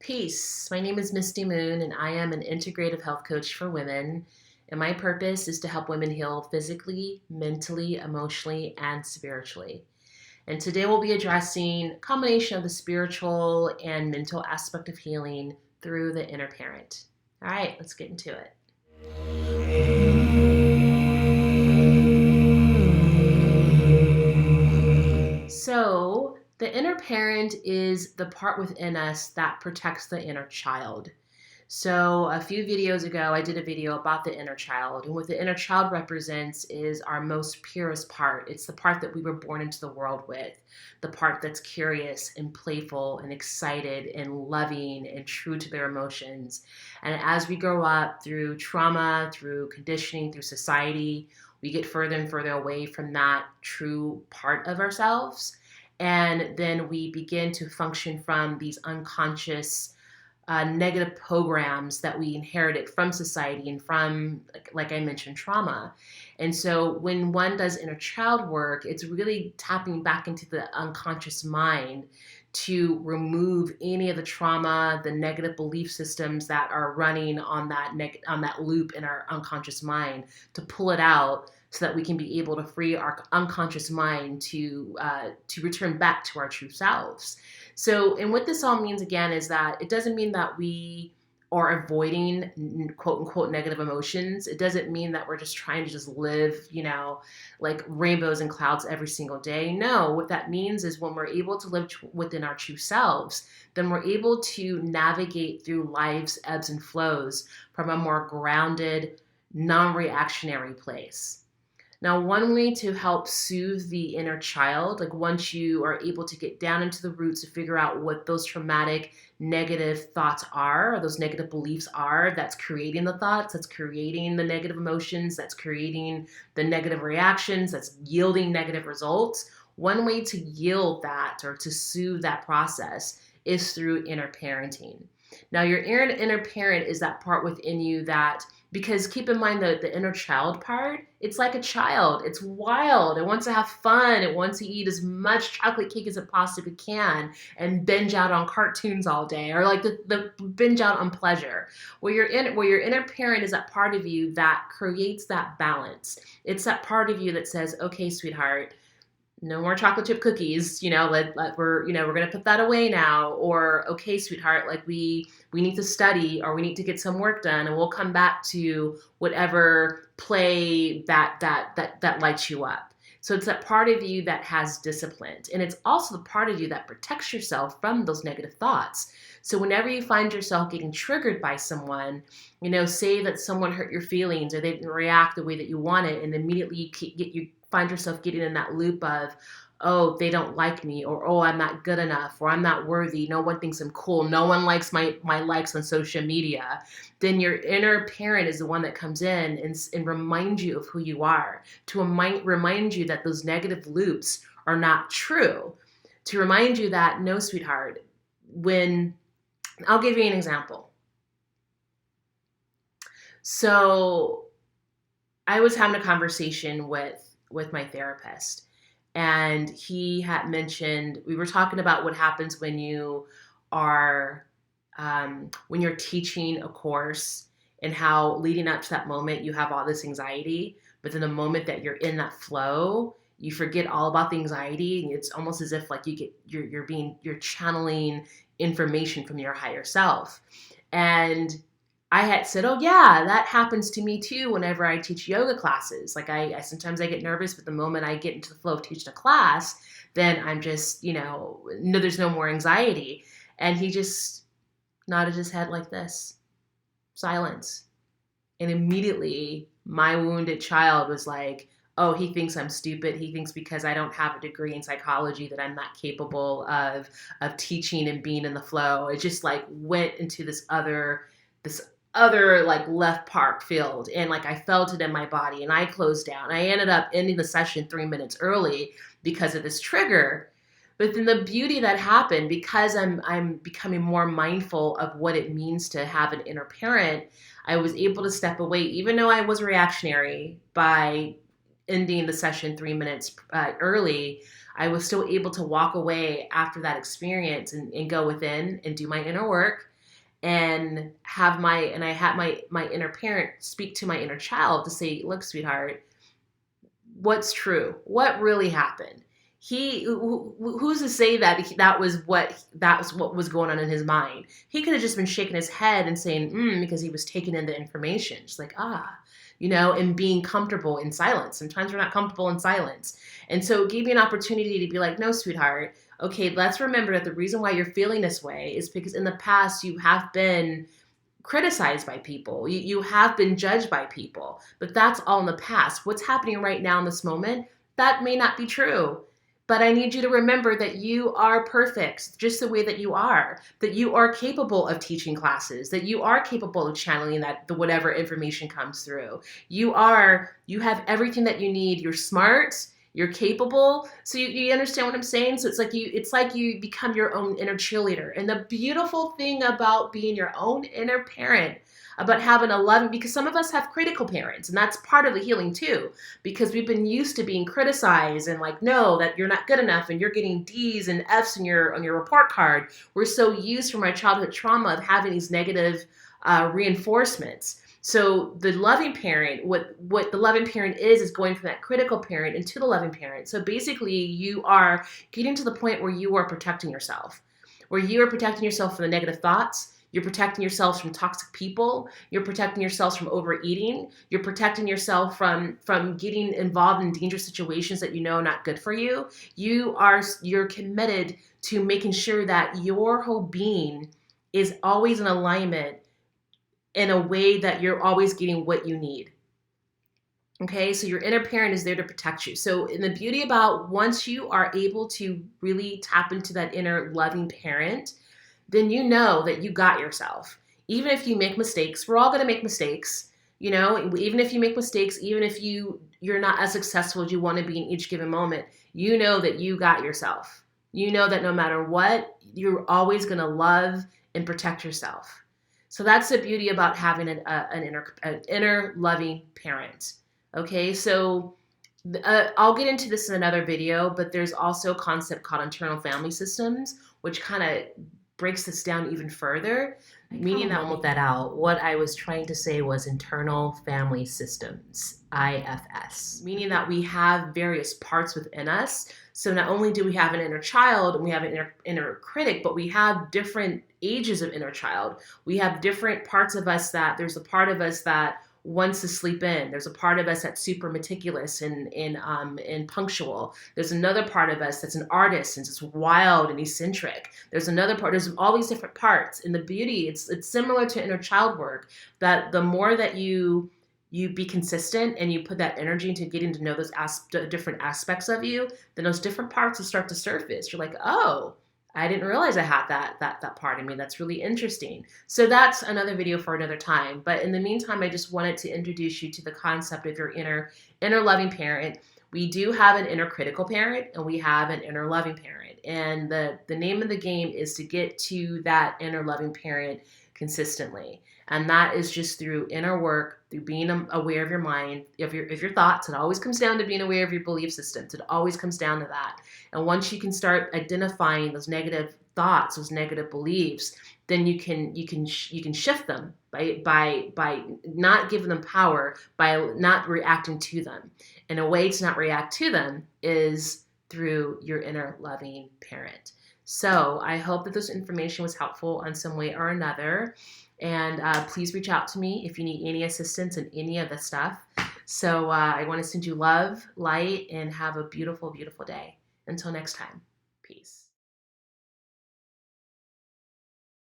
Peace. My name is MystyMoon, and I am an integrative health coach for women. And my purpose is to help women heal physically, mentally, emotionally, and spiritually. And today we'll be addressing a combination of the spiritual and mental aspect of healing through the inner parent. All right, let's get into it. So, the inner parent is the part within us that protects the inner child. So, a few videos ago, I did a video about the inner child. And what the inner child represents is our most purest part. It's the part that we were born into the world with, the part that's curious and playful and excited and loving and true to their emotions. And as we grow up through trauma, through conditioning, through society, we get further and further away from that true part of ourselves. And then we begin to function from these unconscious negative programs that we inherited from society and from, like I mentioned, trauma. And so when one does inner child work, it's really tapping back into the unconscious mind to remove any of the trauma, the negative belief systems that are running on that loop in our unconscious mind, to pull it out so that we can be able to free our unconscious mind to return back to our true selves. So, and what this all means again is that it doesn't mean that we are avoiding quote unquote negative emotions. It doesn't mean that we're just trying to just live, like rainbows and clouds every single day. No, what that means is when we're able to live within our true selves, then we're able to navigate through life's ebbs and flows from a more grounded, non-reactionary place. Now, one way to help soothe the inner child, like once you are able to get down into the roots to figure out what those traumatic negative thoughts are, or those negative beliefs are, that's creating the thoughts, that's creating the negative emotions, that's creating the negative reactions, that's yielding negative results. One way to yield that or to soothe that process is through inner parenting. Now, your inner parent is that part within you that, because keep in mind the inner child part, it's like a child. It's wild. It wants to have fun. It wants to eat as much chocolate cake as it possibly can and binge out on cartoons all day, or like the binge out on pleasure. Where your inner parent is that part of you that creates that balance. It's that part of you that says, okay, sweetheart, no more chocolate chip cookies, we're going to put that away now. Or, okay, sweetheart, like we need to study, or we need to get some work done, and we'll come back to whatever play that lights you up. So it's that part of you that has discipline. And it's also the part of you that protects yourself from those negative thoughts. So whenever you find yourself getting triggered by someone, say that someone hurt your feelings or they didn't react the way that you wanted, and immediately you find yourself getting in that loop of, oh, they don't like me, or oh, I'm not good enough, or I'm not worthy, no one thinks I'm cool, no one likes my likes on social media, then your inner parent is the one that comes in and reminds you of who you are, to remind you that those negative loops are not true, to remind you that, no, sweetheart, I'll give you an example. So I was having a conversation with my therapist, and he had mentioned, we were talking about what happens when you are when you're teaching a course, and how leading up to that moment you have all this anxiety, but then the moment that you're in that flow, you forget all about the anxiety, and it's almost as if like you're channeling information from your higher self. And I had said, oh yeah, that happens to me too whenever I teach yoga classes. Like I sometimes I get nervous, but the moment I get into the flow of teaching a class, then I'm just, no, there's no more anxiety. And he just nodded his head like this, silence. And immediately my wounded child was like, oh, he thinks I'm stupid. He thinks because I don't have a degree in psychology that I'm not capable of teaching and being in the flow. It just like went into this other like left park field, and like I felt it in my body, and I closed down. I ended up ending the session 3 minutes early because of this trigger. But then the beauty that happened, because I'm becoming more mindful of what it means to have an inner parent, I was able to step away, even though I was reactionary by ending the session 3 minutes early. I was still able to walk away after that experience and go within and do my inner work, and I had my inner parent speak to my inner child to say, look, sweetheart, what's true? What really happened? Who's to say that that was what was going on in his mind? He could have just been shaking his head and saying because he was taking in the information. Just like and being comfortable in silence. Sometimes we're not comfortable in silence, and so it gave me an opportunity to be like, no, sweetheart. Okay, let's remember that the reason why you're feeling this way is because in the past you have been criticized by people. You have been judged by people, but that's all in the past. What's happening right now in this moment, that may not be true. But I need you to remember that you are perfect just the way that you are capable of teaching classes, that you are capable of channeling the whatever information comes through. You have everything that you need. You're smart. You're capable. So you understand what I'm saying? So it's like you become your own inner cheerleader. And the beautiful thing about being your own inner parent, about having a loving, because some of us have critical parents, and that's part of the healing too, because we've been used to being criticized and like, no, that you're not good enough and you're getting D's and F's on your report card. We're so used from our childhood trauma of having these negative reinforcements. So the loving parent, what the loving parent is going from that critical parent into the loving parent. So basically you are getting to the point where you are protecting yourself, where you are protecting yourself from the negative thoughts. You're protecting yourselves from toxic people. You're protecting yourselves from overeating. You're protecting yourself from getting involved in dangerous situations that you know are not good for you. You're committed to making sure that your whole being is always in alignment in a way that you're always getting what you need. Okay, so your inner parent is there to protect you. So in the beauty about once you are able to really tap into that inner loving parent, then you know that you got yourself. Even if you make mistakes, we're all going to make mistakes. Even if you make mistakes, even if you're not as successful as you want to be in each given moment, you know that you got yourself. You know that no matter what, you're always going to love and protect yourself. So that's the beauty about having an inner loving parent. Okay, so I'll get into this in another video, but there's also a concept called internal family systems, which kind of breaks this down even further. Meaning that with that out, what I was trying to say was internal family systems, IFS. Meaning that we have various parts within us. So not only do we have an inner child and we have an inner critic, but we have different ages of inner child. We have different parts of us there's a part of us that wants to sleep in. There's a part of us that's super meticulous and punctual. There's another part of us that's an artist and just wild and eccentric. There's another part. There's all these different parts. And the beauty, it's similar to inner child work, that the more that you be consistent and you put that energy into getting to know those different aspects of you, then those different parts will start to surface. You're like, oh, I didn't realize I had that part of me. That's really interesting. So that's another video for another time. But in the meantime, I just wanted to introduce you to the concept of your inner loving parent. We do have an inner critical parent and we have an inner loving parent. And the name of the game is to get to that inner loving parent consistently. And that is just through inner work, through being aware of your mind, of your thoughts. It always comes down to being aware of your belief systems. It always comes down to that. And once you can start identifying those negative thoughts, those negative beliefs, then you can shift them by not giving them power, by not reacting to them. And a way to not react to them is through your inner loving parent. So I hope that this information was helpful in some way or another. And please reach out to me if you need any assistance in any of this stuff. So I want to send you love, light, and have a beautiful, beautiful day. Until next time, peace.